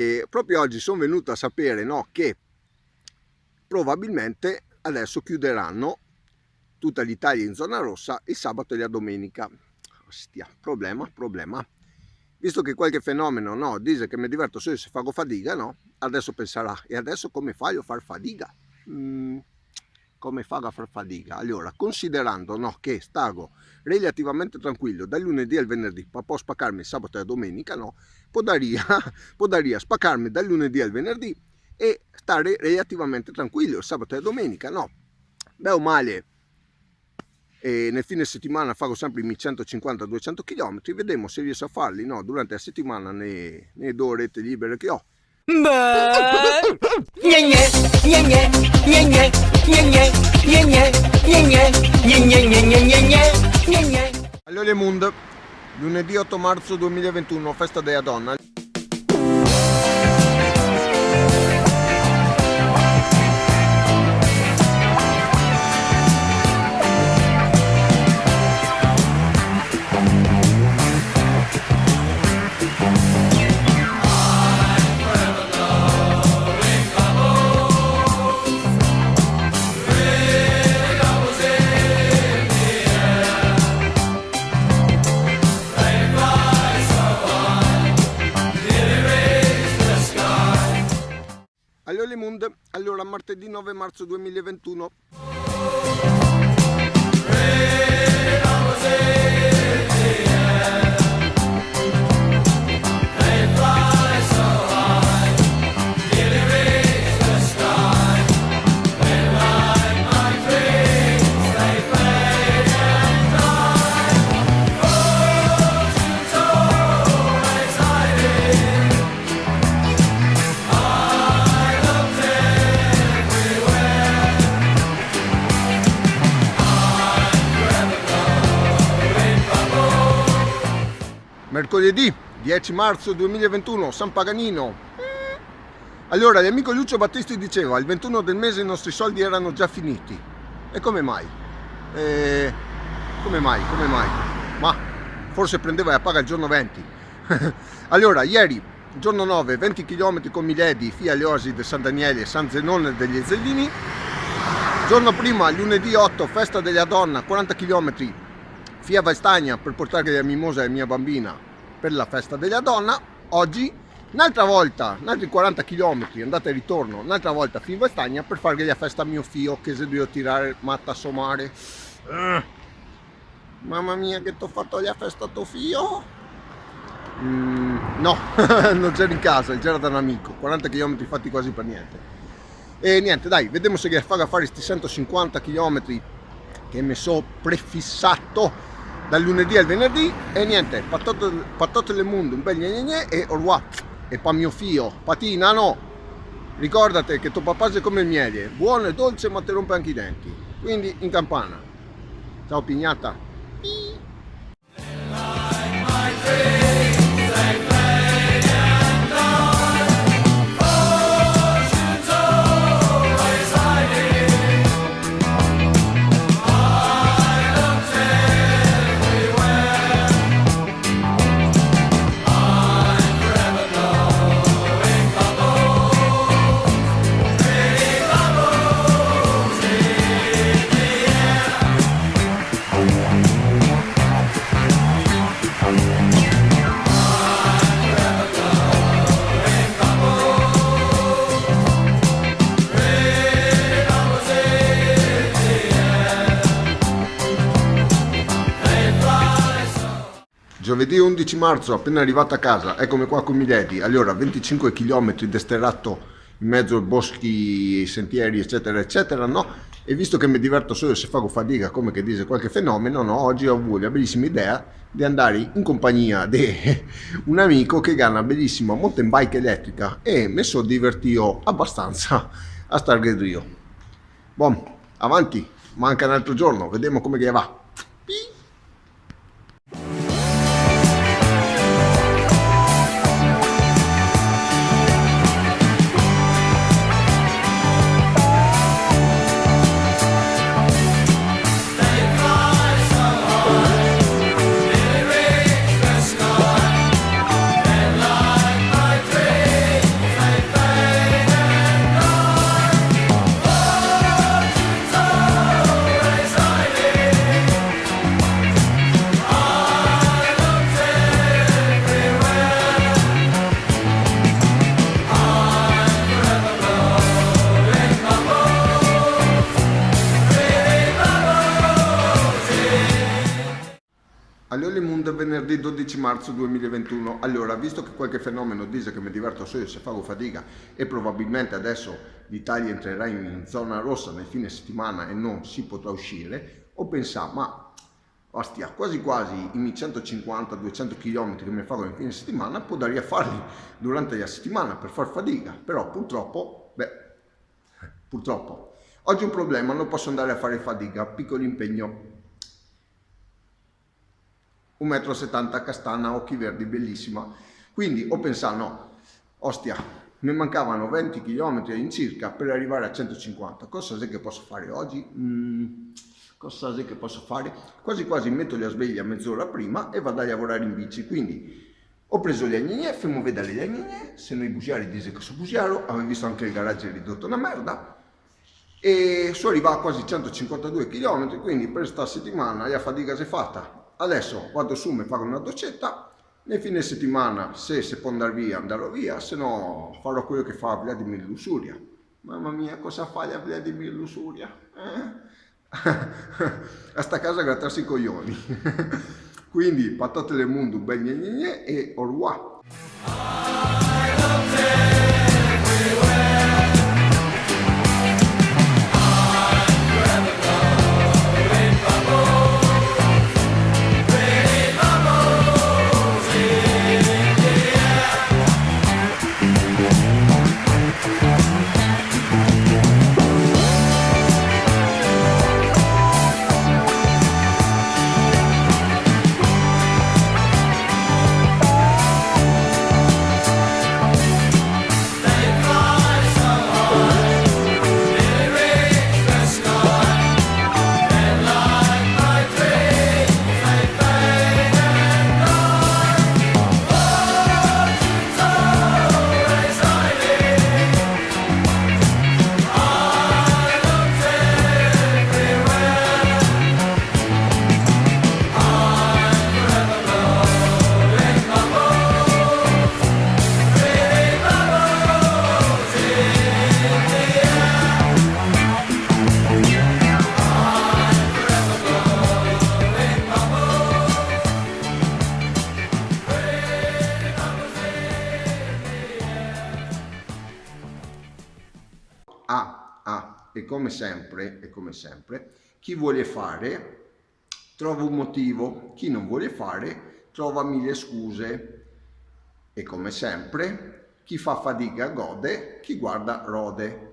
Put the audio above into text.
E proprio oggi sono venuto a sapere, no, che probabilmente adesso chiuderanno tutta l'Italia in zona rossa il sabato e la domenica. Ostia, problema. Visto che qualche fenomeno, no, dice che mi diverto solo se fago fatica, no? Adesso penserà, e adesso come fai a far fatica? Come fa a far fatica? Allora, considerando, no, che stago relativamente tranquillo dal lunedì al venerdì, per poi spaccarmi il sabato e la domenica, no? Podaria spaccarmi dal lunedì al venerdì e stare relativamente tranquillo il sabato e la domenica, no? Beh o male, nel fine settimana farò sempre i miei 150-200 km, vedremo se riesco a farli, no? Durante la settimana nelle 2 orette libere che ho. Allora Mund, lunedì 8 marzo 2021, festa della donna. Allora martedì 9 marzo 2021. Mercoledì 10 marzo 2021, San Paganino. Allora, l'amico Lucio Battisti diceva, il 21 del mese i nostri soldi erano già finiti. E come mai? Come mai? Ma forse prendeva la paga il giorno 20. Allora, ieri, giorno 9, 20 km con Miledi, Fia Leoside, San Daniele, San Zenone degli Ezellini. Giorno prima, lunedì 8, festa della donna, 40 km, Fia Vastagna per portare la mimosa alla mia bambina per la festa della donna. Oggi un'altra volta, altri 40 km andata e ritorno, un'altra volta Fia Vastagna per fare la festa a mio figlio che se devo tirare matta a somare. Mamma mia che t'ho fatto la festa a tuo figlio? No, non c'era in casa, c'era da un amico, 40 km fatti quasi per niente. E niente, dai, vediamo se riesco a fare questi 150 km che mi sono prefissato dal lunedì al venerdì. E niente, patate le mondo, un bel gne e au revoir. E pa mio figlio, patina no, ricordate che tuo papà è come il miele, buono e dolce ma ti rompe anche i denti, quindi in campana. Ciao pignata. Giovedì 11 marzo, appena arrivato a casa, eccomi qua con Miledi. Allora, 25 km desterrato in mezzo ai boschi, sentieri, eccetera, eccetera, no? E visto che mi diverto solo se fago fatica, come che dice qualche fenomeno, no? Oggi ho avuto la bellissima idea di andare in compagnia di un amico che ha una bellissima mountain bike elettrica e mi sono divertito abbastanza a Stargate. Buon, avanti, manca un altro giorno, vediamo come che va. venerdì 12 marzo 2021. Allora, visto che qualche fenomeno dice che mi diverto solo se faccio fatica e probabilmente adesso l'Italia entrerà in zona rossa nel fine settimana e non si potrà uscire, ho pensato, ma ostia, quasi quasi i miei 150-200 km che mi farò in fine settimana potrei a farli durante la settimana per far fatica, però purtroppo, oggi un problema, non posso andare a fare fatica, piccolo impegno. 1,70 m, castana, occhi verdi, bellissima. Quindi ho pensato, no, ostia, mi mancavano 20 km in circa per arrivare a 150. Cosa è che posso fare oggi? Cosa è che posso fare? Quasi quasi metto la sveglia mezz'ora prima e vado a lavorare in bici. Quindi ho preso le agnine, fammi vedere le agnine, se noi bugiari dice che sono bugiaro, avevo visto anche il garage ridotto una merda. E sono arrivato a quasi 152 km, quindi per sta settimana la fatica si è fatta. Adesso vado su, mi farò una doccetta, nel fine settimana se può andare via andrò via, se no farò quello che fa Vladimir Lusuria. Mamma mia, cosa fa la Vladimir Lusuria? A sta casa a grattarsi i coglioni. Quindi patate le mondo, bel gne e au revoir. E come sempre, chi vuole fare trova un motivo, chi non vuole fare trova 1000 scuse. E come sempre, chi fa fatica gode, chi guarda rode.